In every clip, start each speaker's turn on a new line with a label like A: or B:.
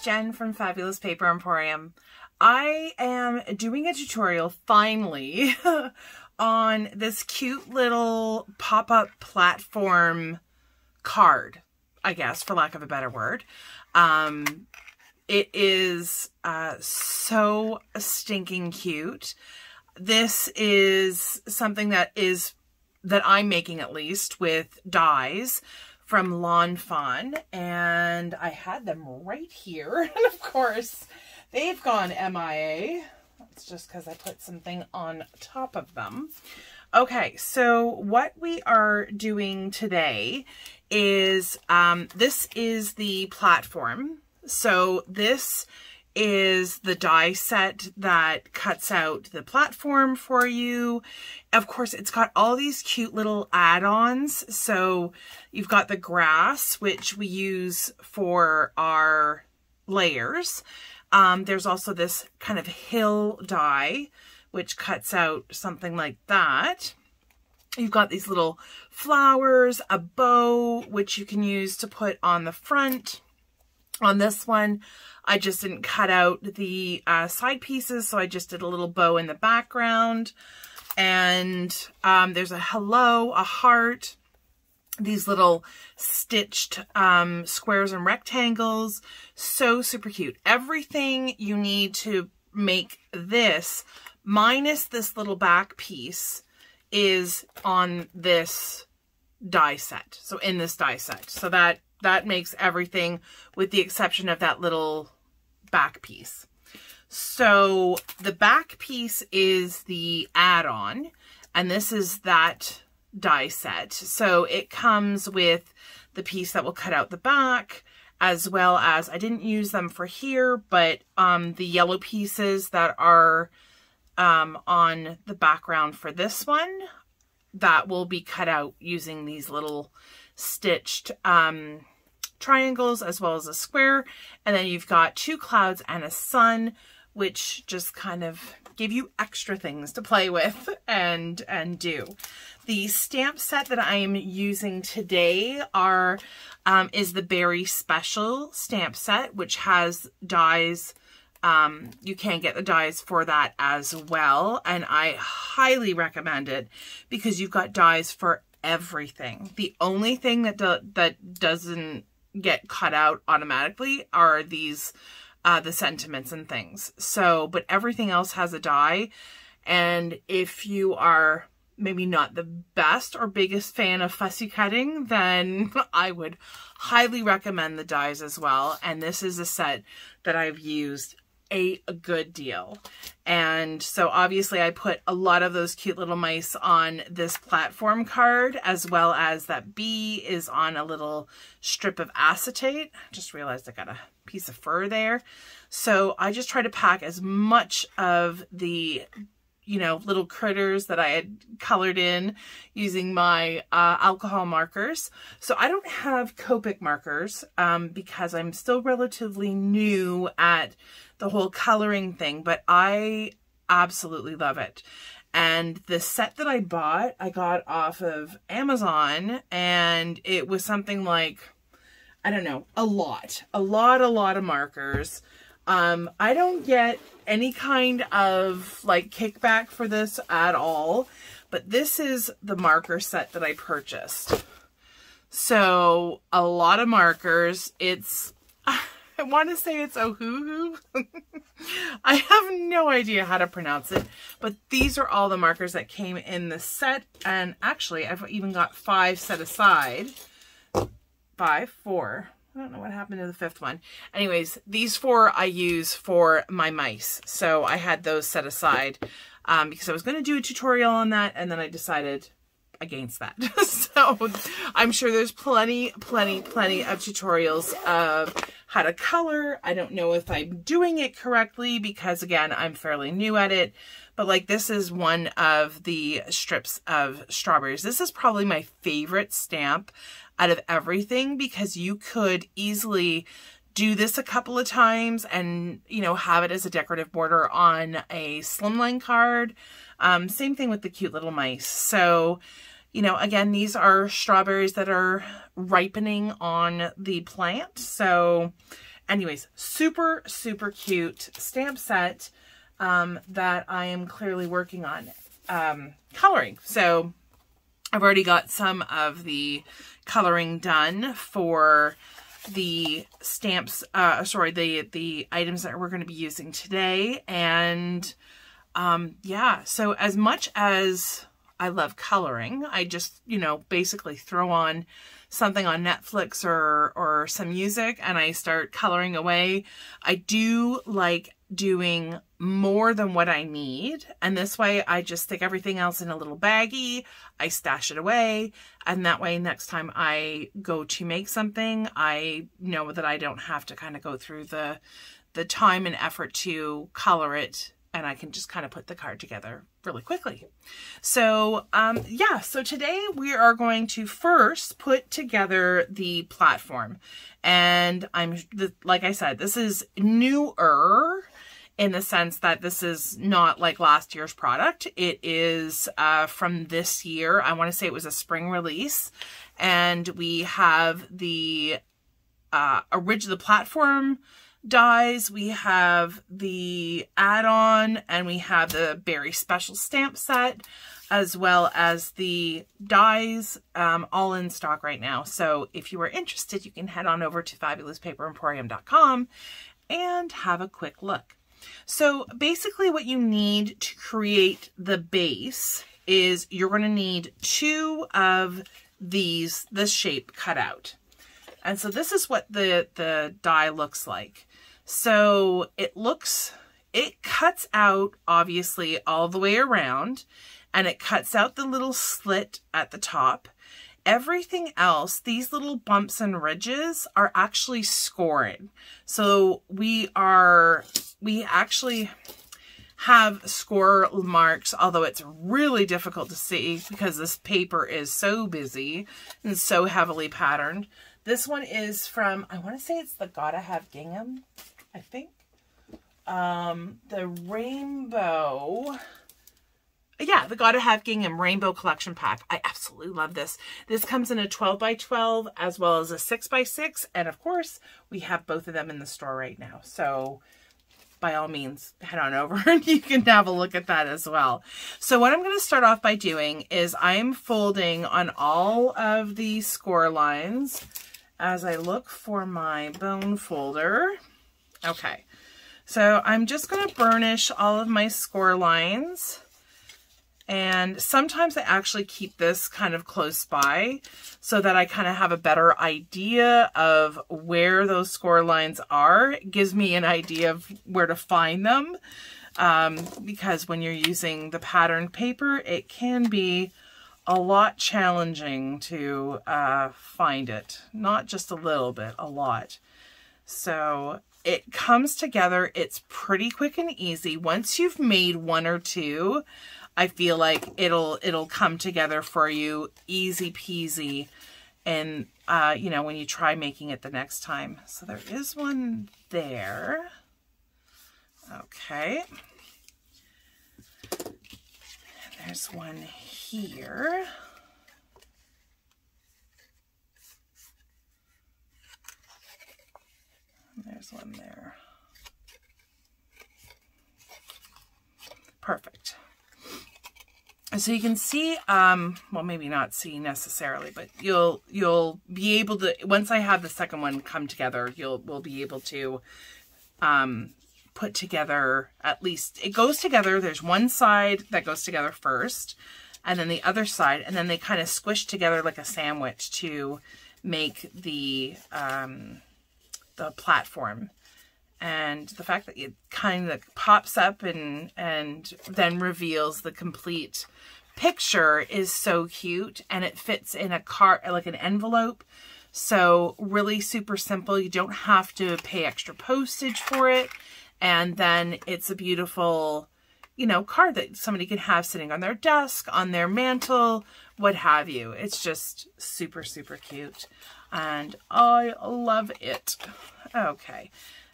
A: it's Jen from Fabulous Paper Emporium. I am doing a tutorial finally on this cute little pop-up platform card, I guess, for lack of a better word. It is so stinking cute. This is something that I'm making, at least, with dies from Lawn Fawn, and I had them right here, and of course they've gone MIA. That's just because I put something on top of them. Okay, so what we are doing today is this is the platform. So this is the die set that cuts out the platform for you. Of course, it's got all these cute little add-ons. So you've got the grass, which we use for our layers. There's also this kind of hill die, which cuts out something like that. You've got these little flowers, a bow, which you can use to put on the front. On this one, I just didn't cut out the side pieces, so I just did a little bow in the background. And there's a hello, a heart, these little stitched squares and rectangles. So super cute. Everything you need to make this, minus this little back piece, is on this die set. So in this die set. So that makes everything, with the exception of that little back piece. So the back piece is the add-on, and this is that die set. So it comes with the piece that will cut out the back, as well as, I didn't use them for here, but the yellow pieces that are on the background for this one, that will be cut out using these little stitched triangles, as well as a square. And then you've got two clouds and a sun, which just kind of give you extra things to play with and do. The stamp set that I am using today is the Berry Special stamp set, which has dies. You can get the dies for that as well, and I highly recommend it because you've got dies for everything. The only thing that doesn't get cut out automatically are these the sentiments and things. So, but everything else has a die, and if you are maybe not the best or biggest fan of fussy cutting, then I would highly recommend the dies as well. And this is a set that I've used a good deal. And so obviously I put a lot of those cute little mice on this platform card, as well as that bee is on a little strip of acetate. I just realized I got a piece of fur there. So I just try to pack as much of the, you know, little critters that I had colored in using my alcohol markers. So I don't have Copic markers because I'm still relatively new at the whole coloring thing, but I absolutely love it. And the set that I bought, I got off of Amazon, and it was something like, I don't know, a lot of markers. I don't get any kind of like kickback for this at all, but this is the marker set that I purchased. So a lot of markers. It's, I want to say it's Ohuhu. I have no idea how to pronounce it, but these are all the markers that came in the set. And actually, I've even got 5 set aside. 4. I don't know what happened to the 5th one. Anyways, these 4 I use for my mice. So I had those set aside because I was going to do a tutorial on that, and then I decided against that. So I'm sure there's plenty of tutorials of how to color. I don't know if I'm doing it correctly because, again, I'm fairly new at it. But like, this is one of the strips of strawberries. This is probably my favorite stamp out of everything, because you could easily do this a couple of times and, you know, have it as a decorative border on a slimline card. Same thing with the cute little mice. So, you know, again, these are strawberries that are ripening on the plant. So, anyways, super, super cute stamp set that I am clearly working on coloring. So I've already got some of the coloring done for the stamps, the items that we're going to be using today. And yeah, so as much as I love coloring, I just, you know, basically throw on something on Netflix or some music and I start coloring away. I do like doing more than what I need, and this way I just stick everything else in a little baggie, I stash it away, and that way next time I go to make something, I know that I don't have to kind of go through the time and effort to color it, and I can just kind of put the card together really quickly. So yeah, so today we are going to first put together the platform, and like I said, this is newer in the sense that this is not like last year's product. It is from this year. I want to say it was a spring release, and we have the original platform dies, we have the add-on, and we have the Berry Special stamp set, as well as the dies, all in stock right now. So if you are interested, you can head on over to fabulouspaperemporium.com and have a quick look. So basically what you need to create the base is you're going to need 2 of this shape cut out. And so this is what the die looks like. So it cuts out obviously all the way around, and it cuts out the little slit at the top. Everything else, these little bumps and ridges are actually scored. So we actually have score marks, although it's really difficult to see because this paper is so busy and so heavily patterned. This one is from, I want to say it's the Gotta Have Gingham, I think. The Rainbow... Yeah, the Gotta Have Gingham Rainbow Collection Pack. I absolutely love this. This comes in a 12 by 12 as well as a 6 by 6. And of course, we have both of them in the store right now. So by all means, head on over and you can have a look at that as well. So what I'm going to start off by doing is I'm folding on all of the score lines as I look for my bone folder. Okay, so I'm just going to burnish all of my score lines. And sometimes I actually keep this kind of close by so that I kind of have a better idea of where those score lines are. It gives me an idea of where to find them, because when you're using the patterned paper, it can be a lot challenging to find it. Not just a little bit, a lot. So it comes together. It's pretty quick and easy. Once you've made 1 or 2, I feel like it'll come together for you easy peasy, and you know, when you try making it the next time. So there is one there. Okay. And there's one here. And there's one there. Perfect. So you can see, well, maybe not see necessarily, but you'll be able to, once I have the second one come together, we'll be able to put together, at least it goes together. There's one side that goes together first, and then the other side, and then they kind of squish together like a sandwich to make the platform. And the fact that it kind of pops up and then reveals the complete picture is so cute, and it fits in a card, like an envelope. So really super simple. You don't have to pay extra postage for it. And then it's a beautiful, you know, card that somebody can have sitting on their desk, on their mantle, what have you. It's just super, super cute. And I love it. Okay.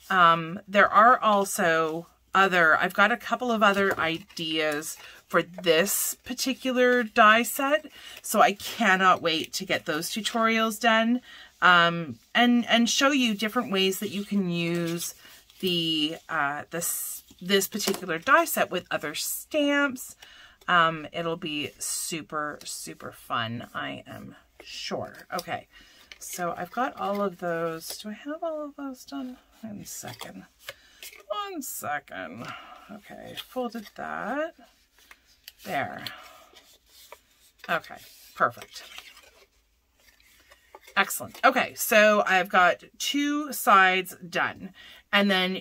A: There are also I've got a couple of other ideas for this particular die set, so I cannot wait to get those tutorials done. and show you different ways that you can use the this particular die set with other stamps. It'll be super, super fun, I am sure. Okay, so I've got all of those. Do I have all of those done? 1 second. 1 second. Okay, folded that. There. Okay, perfect. Excellent. Okay, so I've got 2 sides done. And then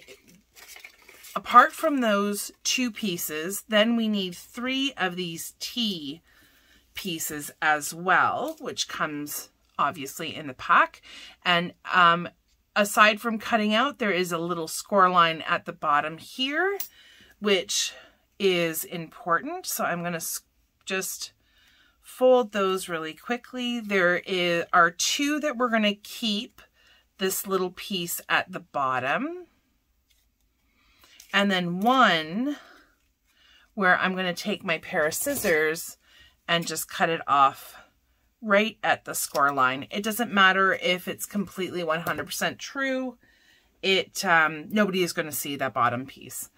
A: apart from those 2 pieces, then we need 3 of these T pieces as well, which comes obviously in the pack. And aside from cutting out, there is a little score line at the bottom here, which is important. So I'm going to just fold those really quickly. There are 2 that we're going to keep this little piece at the bottom. And then 1 where I'm going to take my pair of scissors and just cut it off right at the score line. It doesn't matter if it's completely 100% true. Nobody is going to see that bottom piece.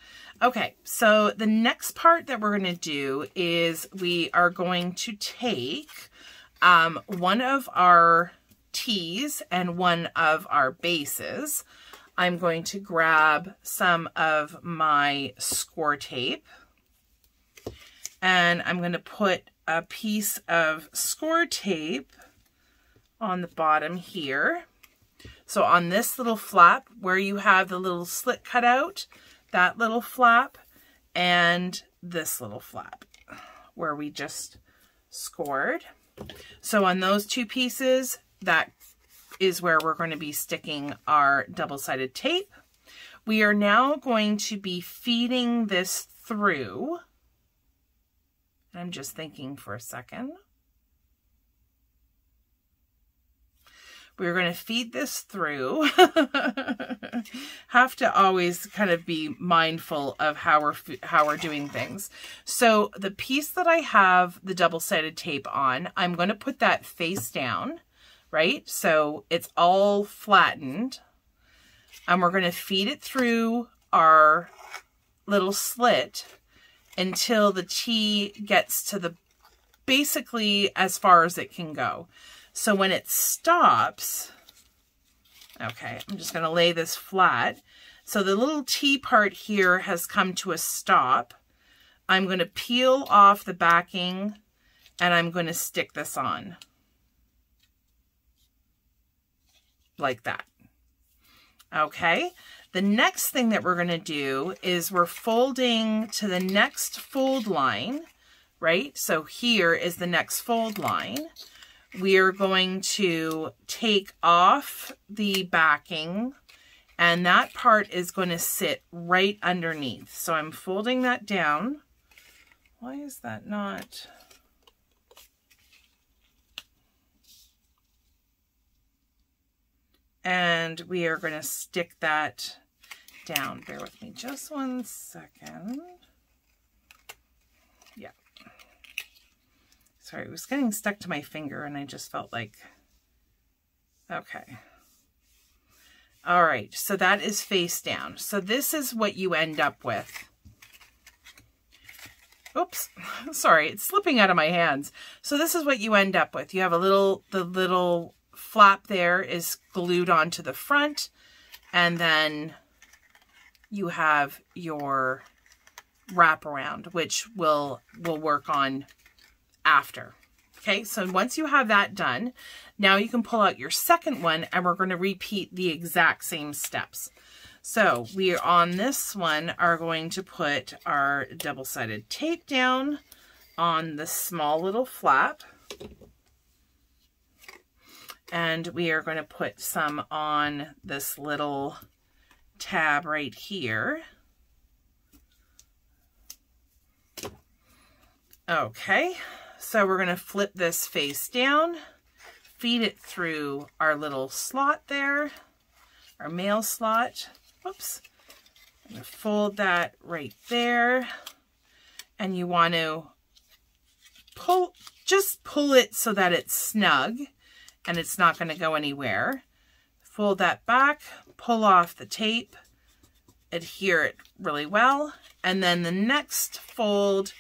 A: Okay, so the next part that we're going to do is we are going to take one of our T's and one of our bases. I'm going to grab some of my score tape and I'm going to put a piece of score tape on the bottom here. So on this little flap where you have the little slit cut out, that little flap, and this little flap where we just scored. So on those 2 pieces, that is where we're going to be sticking our double-sided tape. We are now going to be feeding this through. I'm just thinking for a second. We're going to feed this through. Have to always kind of be mindful of how we're doing things. So the piece that I have the double-sided tape on, I'm going to put that face down, right? So it's all flattened. And we're going to feed it through our little slit until the T gets to the basically as far as it can go. So when it stops, okay, I'm just going to lay this flat. So the little T part here has come to a stop. I'm going to peel off the backing and I'm going to stick this on. Like that. Okay. The next thing that we're going to do is we're folding to the next fold line, right? So here is the next fold line. We are going to take off the backing and that part is going to sit right underneath. So I'm folding that down. Why is that not? And we are going to stick that down. Bear with me just 1 second. Yeah. Sorry, it was getting stuck to my finger and I just felt like, okay. All right, so that is face down. So this is what you end up with. Oops, sorry, it's slipping out of my hands. So this is what you end up with. You have the little flap there is glued onto the front, and then you have your wraparound, which we'll work on after. Okay, so once you have that done, now you can pull out your second one and we're going to repeat the exact same steps. So we on this one are going to put our double-sided tape down on the small little flap. And we are going to put some on this little tab right here. Okay, so we're going to flip this face down, feed it through our little slot there, our mail slot. Whoops. I'm going to fold that right there. And you want to just pull it so that it's snug. and it's not going to go anywhere. Fold that back, pull off the tape, adhere it really well, and then the next fold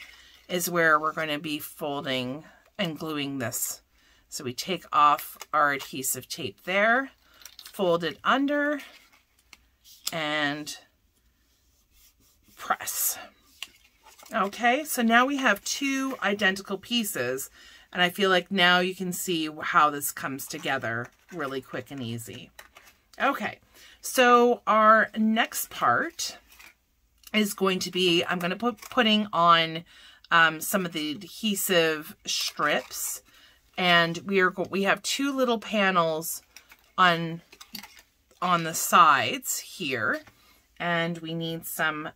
A: is where we're going to be folding and gluing this. So we take off our adhesive tape there, fold it under, and press. Okay, so now we have two identical pieces, and I feel like now you can see how this comes together really quick and easy. Okay, so our next part is going to be, I'm going to putting on some of the adhesive strips, and we have two little panels on the sides here, and we need some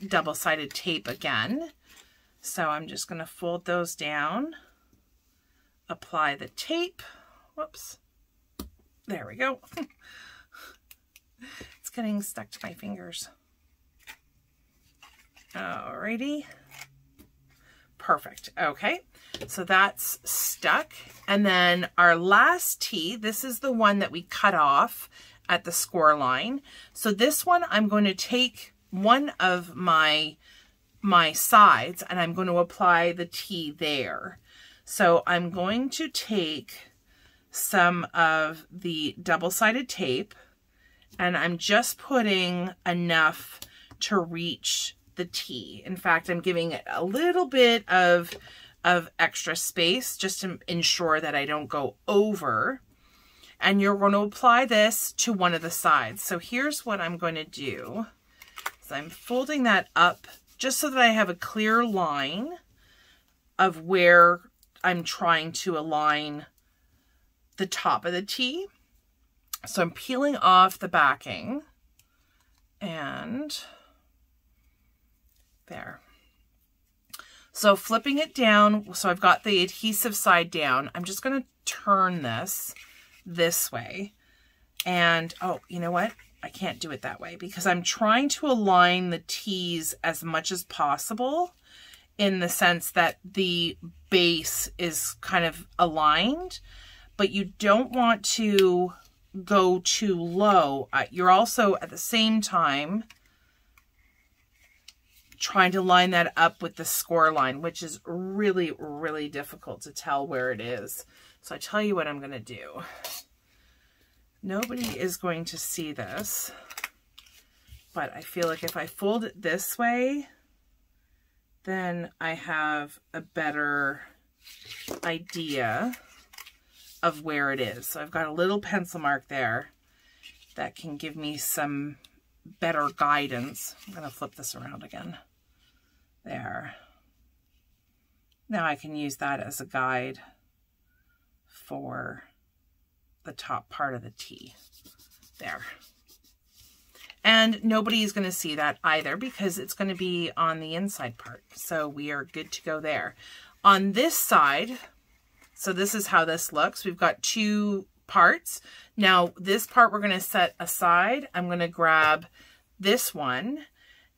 A: double-sided tape again. So I'm just going to fold those down, apply the tape. Whoops. There we go. It's getting stuck to my fingers. Alrighty. Perfect. Okay. So that's stuck. And then our last tee, this is the one that we cut off at the score line. So this one, I'm going to take one of my sides and I'm going to apply the tee there. So I'm going to take some of the double-sided tape, and I'm just putting enough to reach the tee. In fact, I'm giving it a little bit of extra space just to ensure that I don't go over. And you're going to apply this to one of the sides. So here's what I'm going to do. So I'm folding that up just so that I have a clear line of where I'm trying to align the top of the tee. So I'm peeling off the backing, and there. So flipping it down, so I've got the adhesive side down. I'm just going to turn this way. And, oh, you know what? I can't do it that way because I'm trying to align the tees as much as possible in the sense that the base is kind of aligned, but you don't want to go too low. You're also at the same time trying to line that up with the score line, which is really, really difficult to tell where it is. So I tell you what I'm going to do. Nobody is going to see this, but I feel like if I fold it this way, then I have a better idea of where it is. So I've got a little pencil mark there that can give me some better guidance. I'm going to flip this around again. There. Now I can use that as a guide for the top part of the tee. There. And nobody is going to see that either because it's going to be on the inside part. So we are good to go there. On this side, so this is how this looks. We've got two parts. Now this part we're going to set aside. I'm going to grab this one,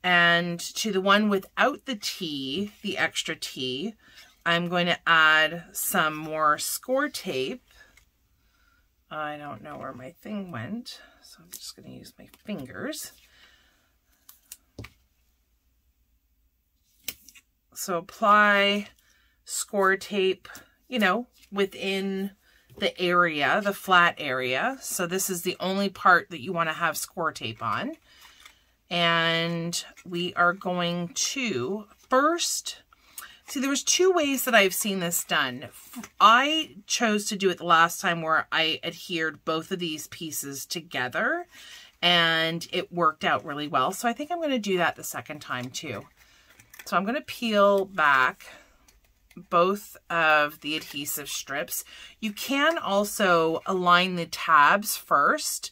A: and to the one without the tee, the extra tee, I'm going to add some more score tape. I don't know where my thing went, so I'm just going to use my fingers. So apply score tape, you know, within the area, the flat area. So this is the only part that you want to have score tape on. And we are going to first, see, there was two ways that I've seen this done. I chose to do it the last time where I adhered both of these pieces together, and it worked out really well. So I think I'm going to do that the second time too. So I'm going to peel back both of the adhesive strips. You can also align the tabs first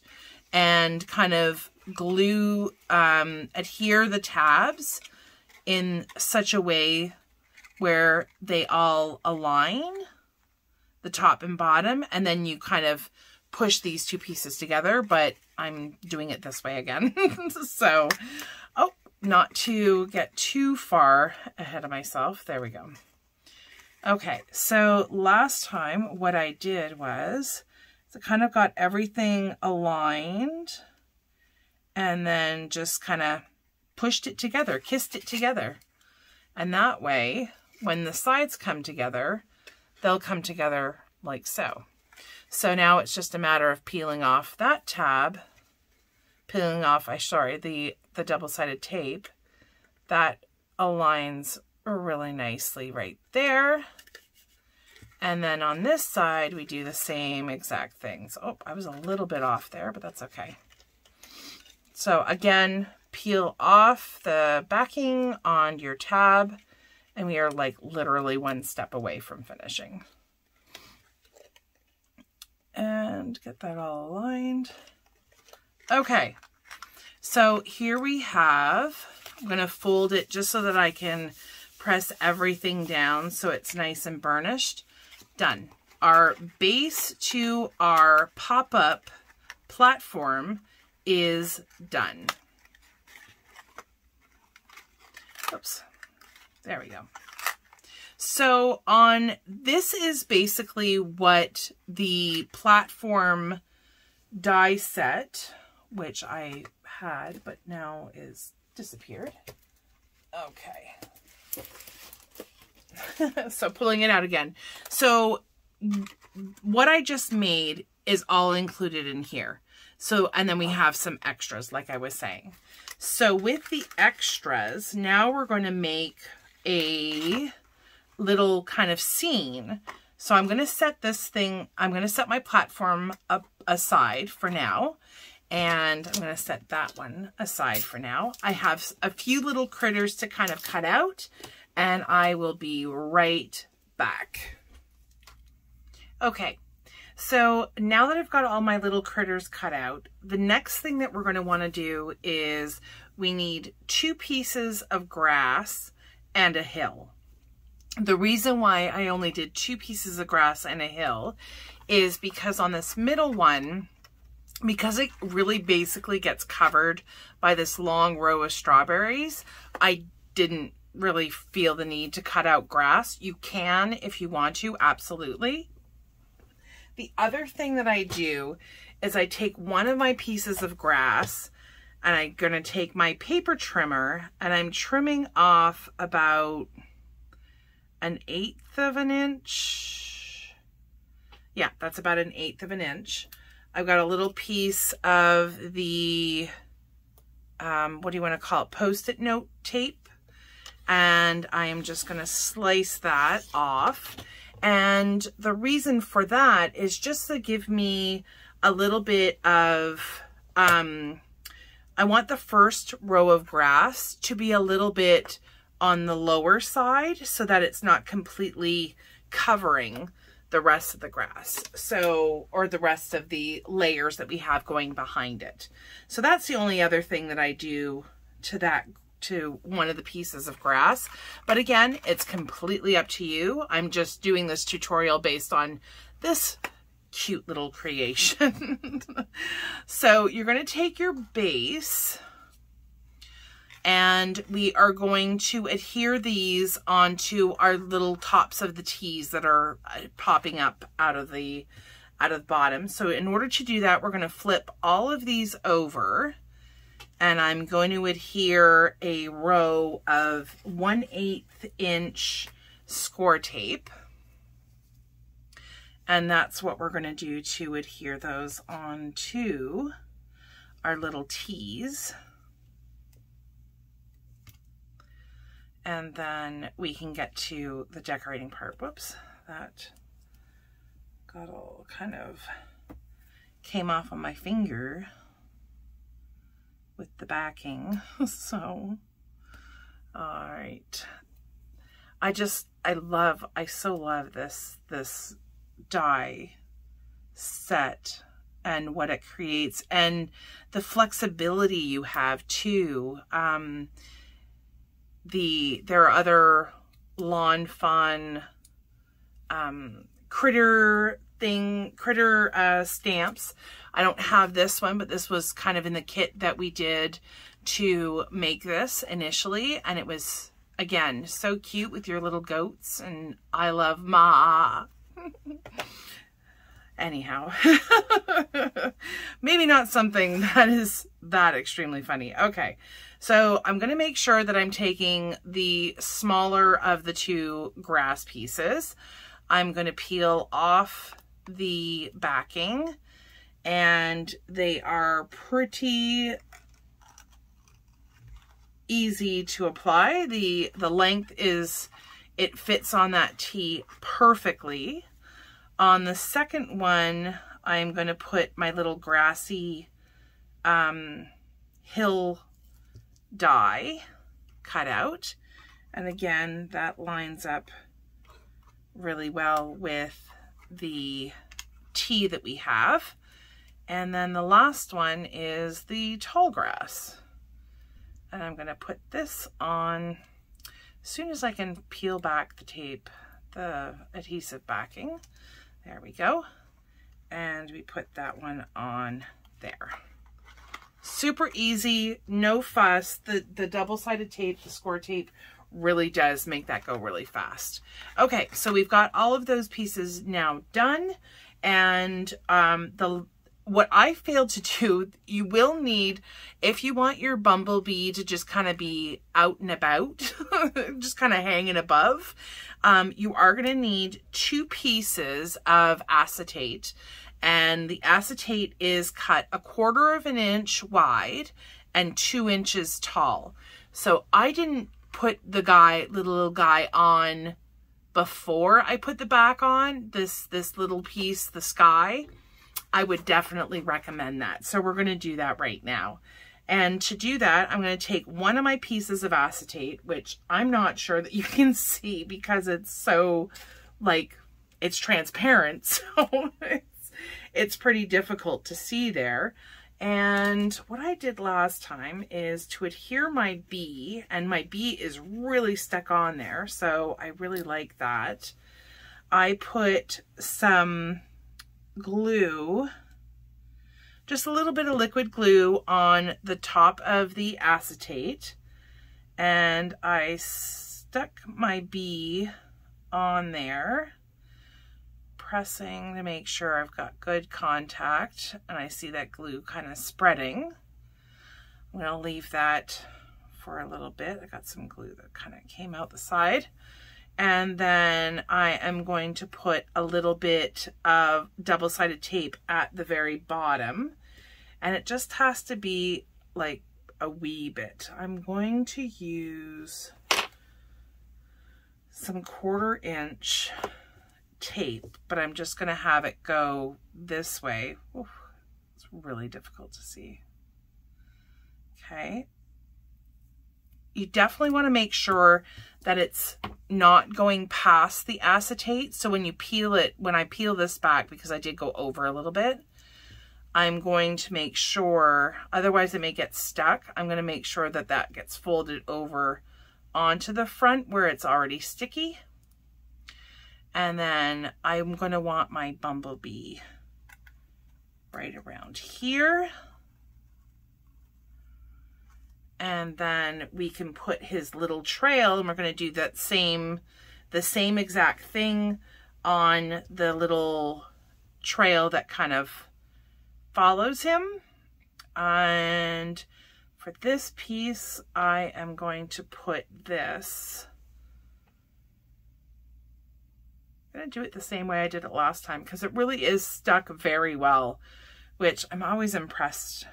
A: and kind of glue, adhere the tabs in such a way where they all align, the top and bottom, and then you kind of push these two pieces together, but I'm doing it this way again. So, oh, not to get too far ahead of myself. There we go. Okay, so last time what I did was I kind of got everything aligned and then just kind of pushed it together, kissed it together. And that way, when the sides come together, they'll come together like so. So now it's just a matter of peeling off that tab, peeling off, the double-sided tape. That aligns really nicely right there. And then on this side, we do the same exact things. Oh, I was a little bit off there, but that's okay. So again, peel off the backing on your tab, and we are like literally one step away from finishing. And get that all aligned. Okay, so here we have, I'm going to fold it just so that I can press everything down so it's nice and burnished. Done. Our base to our pop-up platform is done. Oops. There we go. So this is basically what the platform die set, which I had, but now is disappeared. Okay. So pulling it out again. So what I just made is all included in here. So, and then we have some extras, like I was saying. So with the extras, now we're going to make a little kind of scene. So I'm going to set this thing, I'm going to set my platform up aside for now. And I'm going to set that one aside for now. I have a few little critters to kind of cut out, and I will be right back. Okay, so now that I've got all my little critters cut out, the next thing that we're going to want to do is we need 2 pieces of grass and a hill. The reason why I only did 2 pieces of grass and a hill is because on this middle one, because it really basically gets covered by this long row of strawberries, I didn't really feel the need to cut out grass. You can if you want to, absolutely. The other thing that I do is I take one of my pieces of grass and I'm going to take my paper trimmer and I'm trimming off about 1/8 of an inch. Yeah, that's about 1/8 of an inch. I've got a little piece of the, what do you want to call it? Post-it note tape. And I am just going to slice that off. And the reason for that is just to give me a little bit of, I want the first row of grass to be a little bit on the lower side so that it's not completely covering the rest of the grass. So, or the rest of the layers that we have going behind it. So that's the only other thing that I do to that, to one of the pieces of grass. But again, it's completely up to you. I'm just doing this tutorial based on this cute little creation. So you're going to take your base and we are going to adhere these onto our little tops of the tees that are popping up out of the bottom. So in order to do that, we're going to flip all of these over. And I'm going to adhere a row of 1/8 inch score tape. And that's what we're going to do to adhere those onto our little tees. And then we can get to the decorating part. Whoops, that got all kind of came off on my finger with the backing. So, all right. I so love this die set and what it creates and the flexibility you have too. There are other Lawn Fun critter stamps. I don't have this one, but this was kind of in the kit that we did to make this initially, and it was again, so cute with your little goats, and I love Ma. Anyhow, maybe not something that is that extremely funny. Okay, so I'm going to make sure that I'm taking the smaller of the two grass pieces. I'm going to peel off the backing, and they are pretty easy to apply. The length is, it fits on that tee perfectly. On the second one, I'm going to put my little grassy hill die cut out. And again, that lines up really well with the tee that we have. And then the last one is the tall grass. And I'm going to put this on as soon as I can peel back the tape, the adhesive backing. There we go. And we put that one on there. Super easy, no fuss. The double-sided tape, the score tape, really does make that go really fast. Okay, so we've got all of those pieces now done. And what I failed to do, you will need, if you want your bumblebee to just kind of be out and about, just kind of hanging above, you are going to need 2 pieces of acetate. And the acetate is cut 1/4 inch wide and 2 inches tall. So I didn't put the little guy on before I put the back on, this little piece, the sky. I would definitely recommend that. So we're going to do that right now. And to do that, I'm going to take one of my pieces of acetate, which I'm not sure that you can see because it's so, like, it's transparent. So it's pretty difficult to see there. And what I did last time is to adhere my bee, and my bee is really stuck on there. So I really like that. I put some glue, just a little bit of liquid glue on the top of the acetate, and I stuck my bee on there, pressing to make sure I've got good contact, and I see that glue kind of spreading. I'm going to leave that for a little bit. I got some glue that kind of came out the side. And then I am going to put a little bit of double-sided tape at the very bottom. And it just has to be like a wee bit. I'm going to use some 1/4 inch tape, but I'm just going to have it go this way. Oof, it's really difficult to see. Okay. You definitely want to make sure that it's not going past the acetate. So when you peel it, when I peel this back, because I did go over a little bit, I'm going to make sure, otherwise it may get stuck. I'm going to make sure that that gets folded over onto the front where it's already sticky. And then I'm going to want my bumblebee right around here. And then we can put his little trail, and we're going to do that the same exact thing on the little trail that kind of follows him. And for this piece, I am going to put this. I'm going to do it the same way I did it last time because it really is stuck very well, which I'm always impressed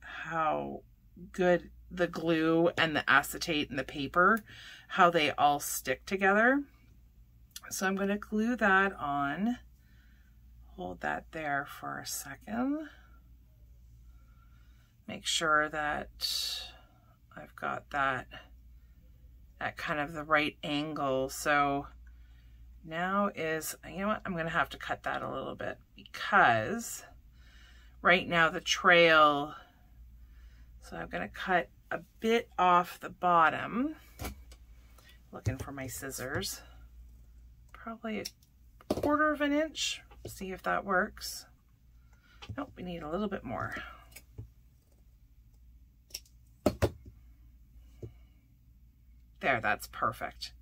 A: how good the glue and the acetate and the paper, how they all stick together. So I'm going to glue that on, hold that there for a second, make sure that I've got that at kind of the right angle. So now is, you know what, I'm going to have to cut that a little bit because right now the trail, so I'm going to cut a bit off the bottom, looking for my scissors, probably 1/4 inch, see if that works. Nope, we need a little bit more. There, that's perfect.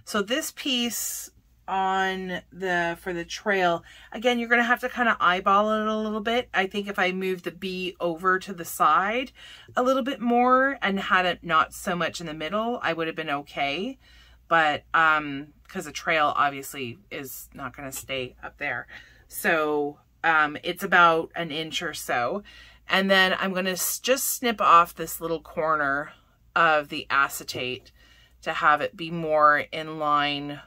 A: So this piece on for the trail, again, you're going to have to kind of eyeball it a little bit. I think if I moved the bee over to the side a little bit more and had it not so much in the middle, I would have been okay. But because the trail obviously is not going to stay up there. So it's about an inch or so. And then I'm going to just snip off this little corner of the acetate to have it be more in line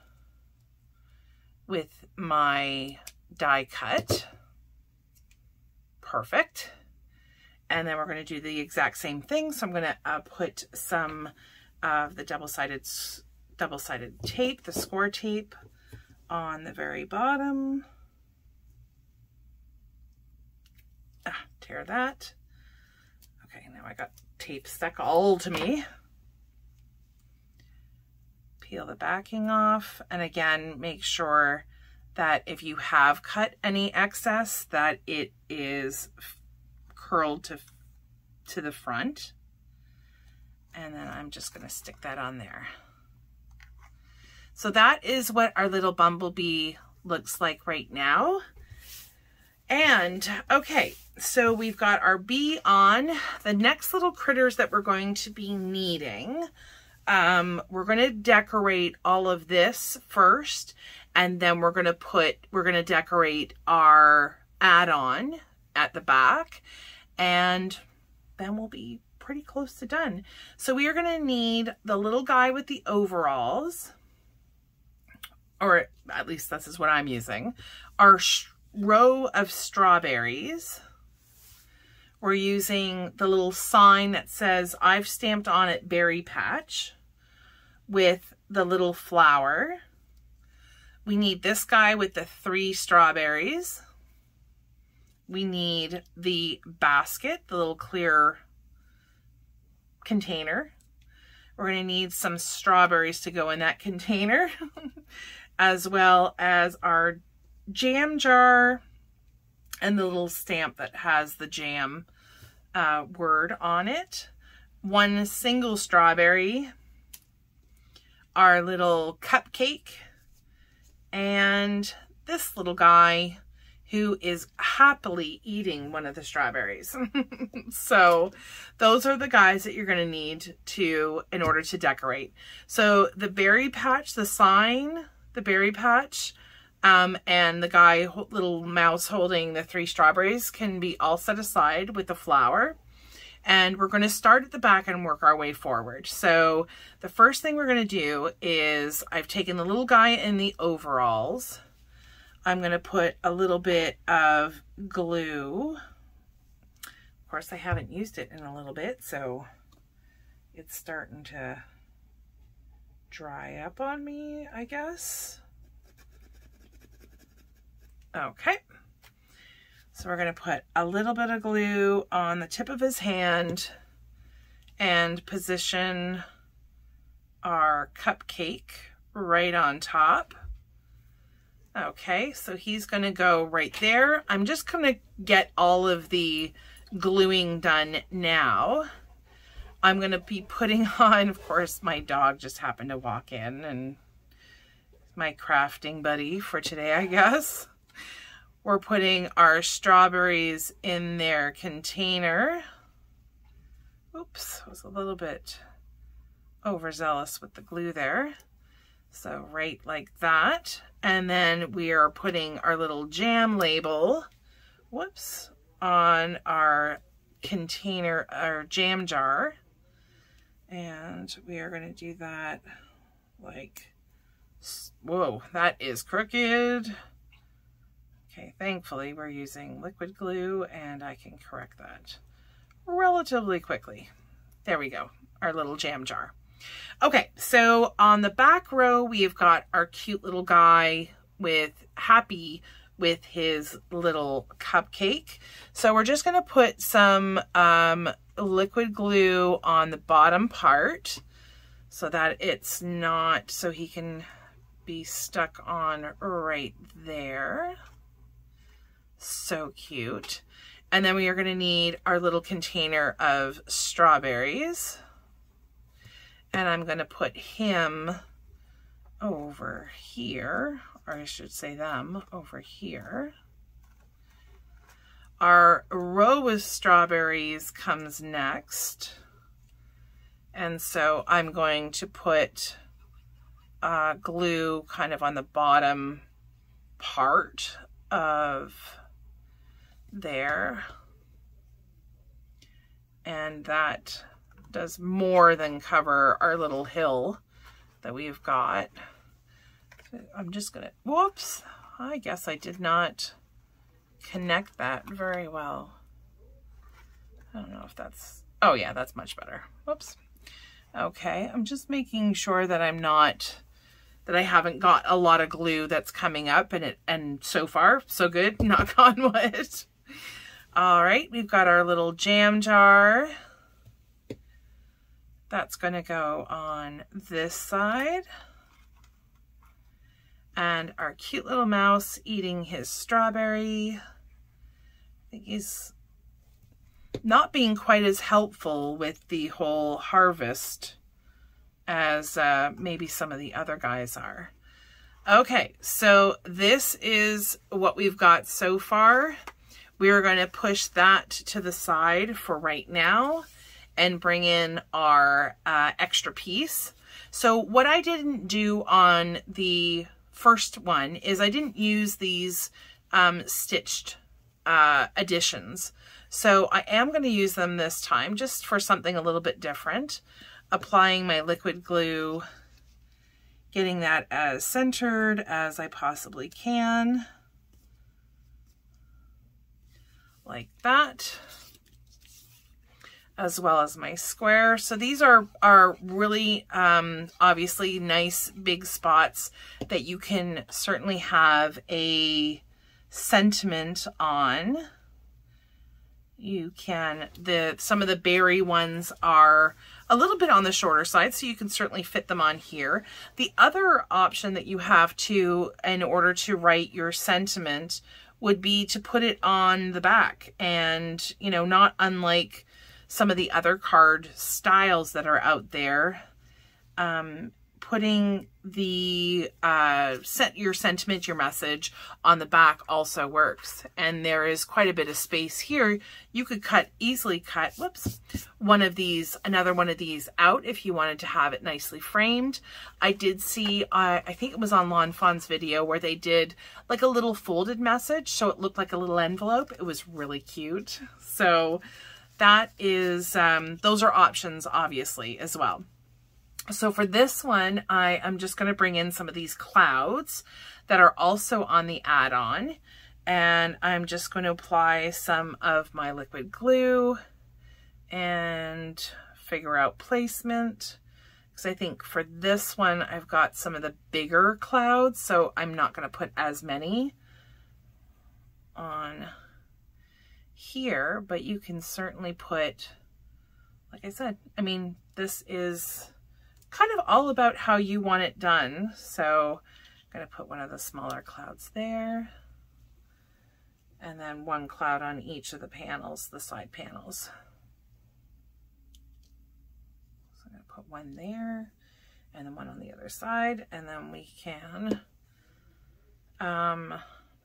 A: with my die cut. Perfect. And then we're going to do the exact same thing. So I'm going to put some of the double-sided tape, the score tape, on the very bottom. Tear that. Okay, now I got tape stuck all to me. Peel the backing off, and again, make sure that if you have cut any excess, that it is curled to the front. And then I'm just going to stick that on there. So that is what our little bumblebee looks like right now. And okay, so we've got our bee on. The next little critters that we're going to be needing, we're going to decorate all of this first, and then we're going to decorate our add-on at the back, and then we'll be pretty close to done. So we are going to need the little guy with the overalls, or at least this is what I'm using, our row of strawberries. We're using the little sign that says I've stamped on it berry patch with the little flower. We need this guy with the 3 strawberries. We need the basket, the little clear container. We're going to need some strawberries to go in that container, as well as our jam jar and the little stamp that has the jam word on it. 1 single strawberry, our little cupcake, and this little guy who is happily eating one of the strawberries. So those are the guys that you're going to need in order to decorate. So the berry patch, the sign, the berry patch, and the guy, little mouse holding the 3 strawberries, can be all set aside with the flower. And we're going to start at the back and work our way forward. So the first thing we're going to do is, I've taken the little guy in the overalls. I'm going to put a little bit of glue. Of course, I haven't used it in a little bit, so it's starting to dry up on me, I guess. Okay. So we're going to put a little bit of glue on the tip of his hand and position our cupcake right on top. Okay, so he's going to go right there. I'm just going to get all of the gluing done now. I'm going to be putting on, of course, my dog just happened to walk in, and my crafting buddy for today, I guess. We're putting our strawberries in their container. Oops, I was a little bit overzealous with the glue there. So right like that. And then we are putting our little jam label, whoops, on our container, our jam jar. And we are going to do that like, whoa, that is crooked. Okay, thankfully we're using liquid glue and I can correct that relatively quickly. There we go, our little jam jar. Okay, so on the back row, we've got our cute little guy happy with his little cupcake. So we're just gonna put some liquid glue on the bottom part so that it's not, so he can be stuck on right there. So cute. And then we are going to need our little container of strawberries. And I'm going to put him over here, or I should say them over here. Our row of strawberries comes next. And so I'm going to put glue kind of on the bottom part of there. And that does more than cover our little hill that we've got. I'm just gonna, whoops, I guess I did not connect that very well. I don't know if that's, oh yeah, that's much better. Whoops. Okay, I'm just making sure that I'm not, that I haven't got a lot of glue that's coming up, and so far, so good, knock on wood. All right, we've got our little jam jar. That's gonna go on this side. And our cute little mouse eating his strawberry. I think he's not being quite as helpful with the whole harvest as maybe some of the other guys are. Okay, so this is what we've got so far. We're going to push that to the side for right now and bring in our extra piece. So what I didn't do on the first one is I didn't use these stitched additions. So I am going to use them this time just for something a little bit different. Applying my liquid glue, getting that as centered as I possibly can. Like that. As well as my square. So these are really obviously nice big spots that you can certainly have a sentiment on. You can, some of the berry ones are a little bit on the shorter side, so you can certainly fit them on here. The other option that you have to, in order to write your sentiment, would be to put it on the back. And, you know, not unlike some of the other card styles that are out there, putting the your sentiment, your message on the back also works. And there is quite a bit of space here. You could easily cut, whoops, another one of these out if you wanted to have it nicely framed. I did see, I think it was on Lawn Fawn's video, where they did like a little folded message, so it looked like a little envelope. It was really cute. So that is, those are options obviously as well. So for this one, I am just going to bring in some of these clouds that are also on the add-on. And I'm just going to apply some of my liquid glue and figure out placement. Because I think for this one, I've got some of the bigger clouds, so I'm not going to put as many on here. But you can certainly put, like I said, I mean, this is kind of all about how you want it done. So I'm going to put one of the smaller clouds there, and then one cloud on each of the panels, the side panels. So I'm going to put one there and then one on the other side, and then we can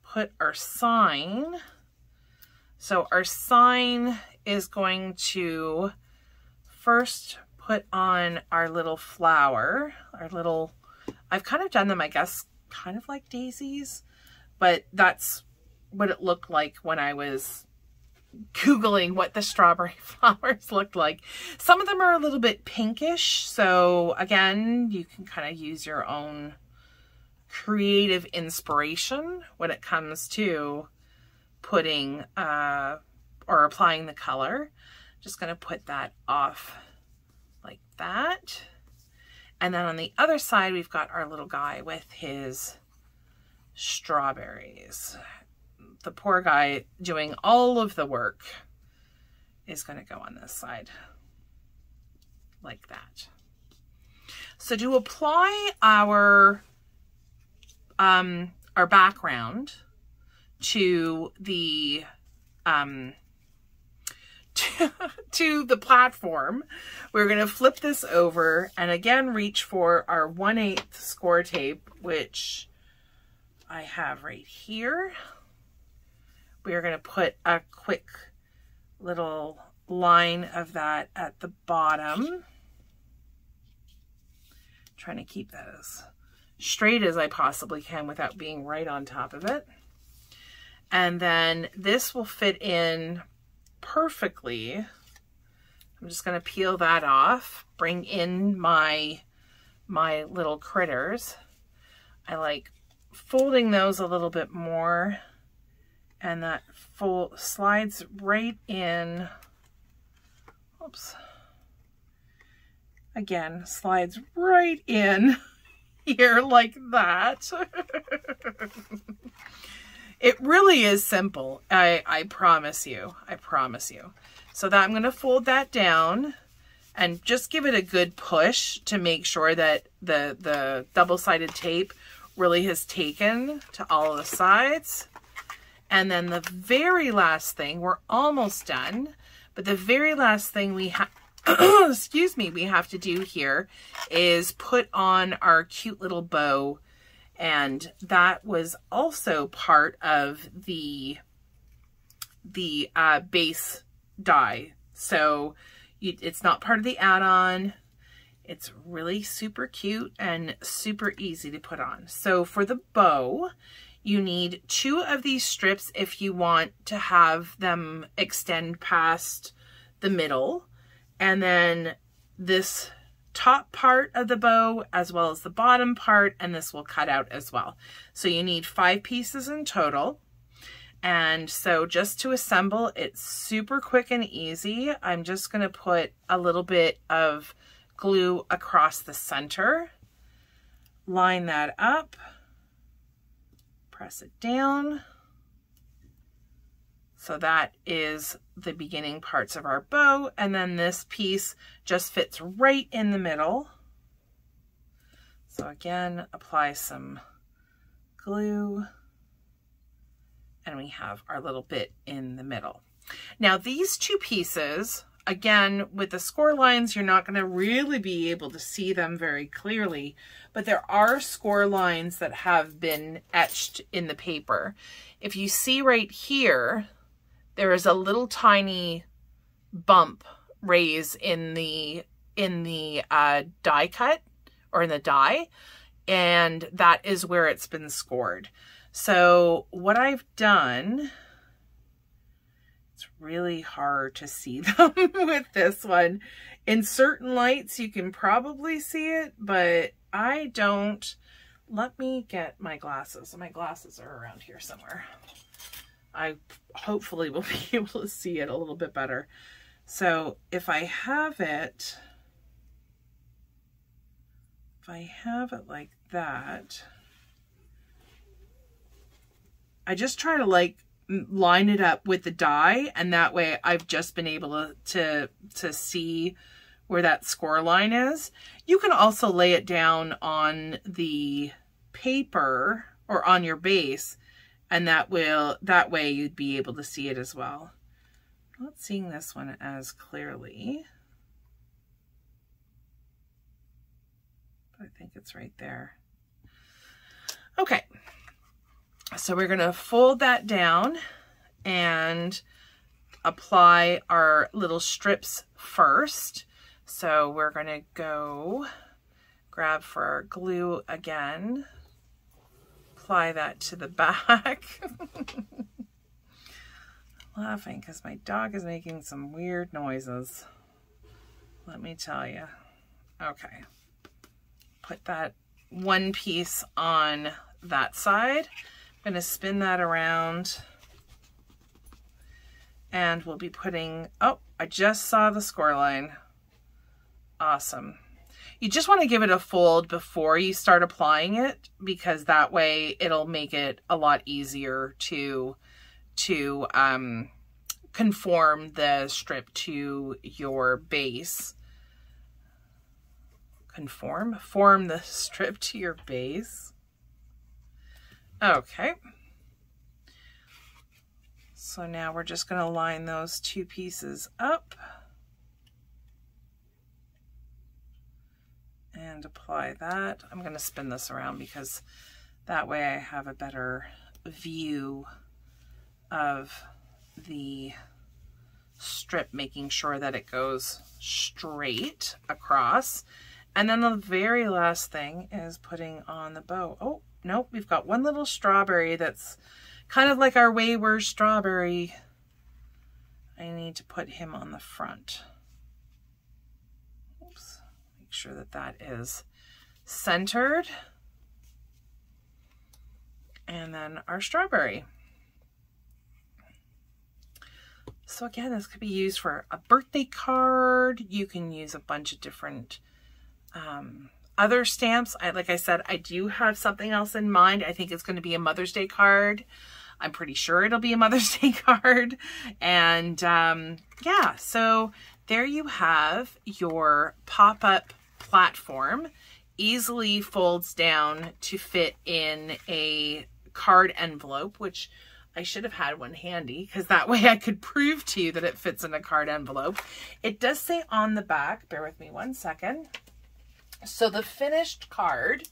A: put our sign. So our sign is going to first put on our little flower, I've kind of done them, I guess, kind of like daisies, but that's what it looked like when I was Googling what the strawberry flowers looked like. Some of them are a little bit pinkish, so again, you can kind of use your own creative inspiration when it comes to putting or applying the color. Just going to put that off like that. And then on the other side, we've got our little guy with his strawberries. The poor guy doing all of the work is going to go on this side like that. So to apply our background to the to the platform. We're going to flip this over and again reach for our 1/8 score tape, which I have right here. We are going to put a quick little line of that at the bottom. Trying to keep that as straight as I possibly can without being right on top of it. And then this will fit in perfectly. I'm just going to peel that off, bring in my little critters. I like folding those a little bit more, and that slides right in. Oops. Again, slides right in here like that. It really is simple. I promise you. I promise you. So that I'm going to fold that down and just give it a good push to make sure that the double-sided tape really has taken to all of the sides. And then the very last thing, we're almost done, but the very last thing we have, excuse me, we have to do here is put on our cute little bow. And that was also part of the base die. So it's not part of the add-on. It's really super cute and super easy to put on. So for the bow, you need 2 of these strips if you want to have them extend past the middle. And then this top part of the bow as well as the bottom part, and this will cut out as well. So you need 5 pieces in total. And so just to assemble, it's super quick and easy. I'm just going to put a little bit of glue across the center, line that up, press it down. So that is the beginning parts of our bow. And then this piece just fits right in the middle. So again, apply some glue. And we have our little bit in the middle. Now these 2 pieces, again, with the score lines, you're not going to really be able to see them very clearly, but there are score lines that have been etched in the paper. If you see right here, there is a little tiny bump raise in the die cut, or in the die, and that is where it's been scored. So what I've done, it's really hard to see them with this one. In certain lights you can probably see it, but I don't. Let me get my glasses. My glasses are around here somewhere. I hopefully will be able to see it a little bit better. So if I have it like that, I just try to like line it up with the die, and that way I've just been able to see where that score line is. You can also lay it down on the paper or on your base, and that way you'd be able to see it as well. I'm not seeing this one as clearly, but I think it's right there. Okay, so we're gonna fold that down and apply our little strips first. So we're gonna go grab for our glue again, apply that to the back. Laughing because my dog is making some weird noises, let me tell you. Okay, put that one piece on that side. I'm going to spin that around, and we'll be putting, oh, I just saw the score line. Awesome. You just want to give it a fold before you start applying it, because that way it'll make it a lot easier to conform the strip to your base. Form the strip to your base. Okay. So now we're just going to line those two pieces up and apply that. I'm going to spin this around because that way I have a better view of the strip, making sure that it goes straight across. And then the very last thing is putting on the bow. Oh, nope, we've got one little strawberry that's kind of like our wayward strawberry. I need to put him on the front. Oops. Make sure that that is centered. And then our strawberry. So again, this could be used for a birthday card. You can use a bunch of different other stamps. Like I said, I do have something else in mind. I think it's going to be a Mother's Day card. I'm pretty sure it'll be a Mother's Day card. And yeah, so there you have your pop-up platform. Easily folds down to fit in a card envelope, which I should have had one handy because that way I could prove to you that it fits in a card envelope. It does say on the back, bear with me one second. So the finished card,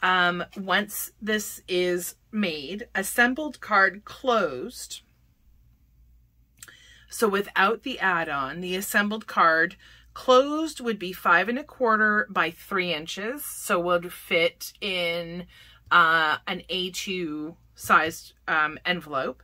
A: once this is made, assembled card closed. So without the add-on, the assembled card closed would be 5 1/4 by 3 inches. So would fit in an A2 sized envelope.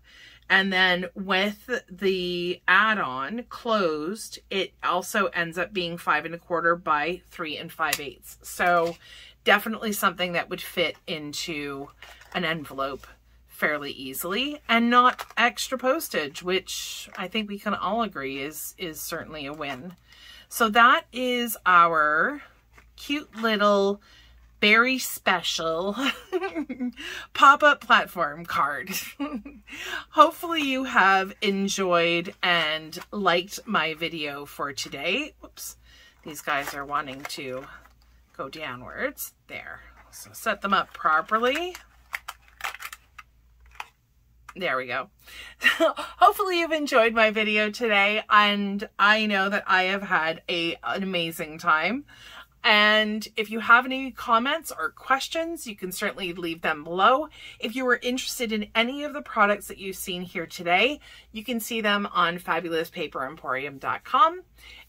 A: And then with the add-on closed, it also ends up being 5 1/4 by 3 5/8. So definitely something that would fit into an envelope fairly easily and not extra postage, which I think we can all agree is certainly a win. So that is our cute little very special pop-up platform card. Hopefully you have enjoyed and liked my video for today. Whoops, these guys are wanting to go downwards. There, so set them up properly. There we go. Hopefully you've enjoyed my video today, and I know that I have had an amazing time. And if you have any comments or questions, you can certainly leave them below. If you were interested in any of the products that you've seen here today, you can see them on fabulouspaperemporium.com.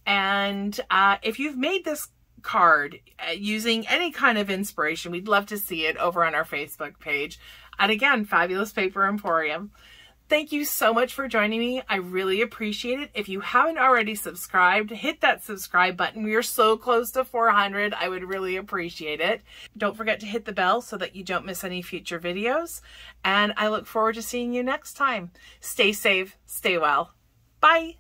A: And if you've made this card using any kind of inspiration, we'd love to see it over on our Facebook page. And again, Fabulous Paper Emporium. Thank you so much for joining me. I really appreciate it. If you haven't already subscribed, hit that subscribe button. We are so close to 400. I would really appreciate it. Don't forget to hit the bell so that you don't miss any future videos. And I look forward to seeing you next time. Stay safe, stay well. Bye.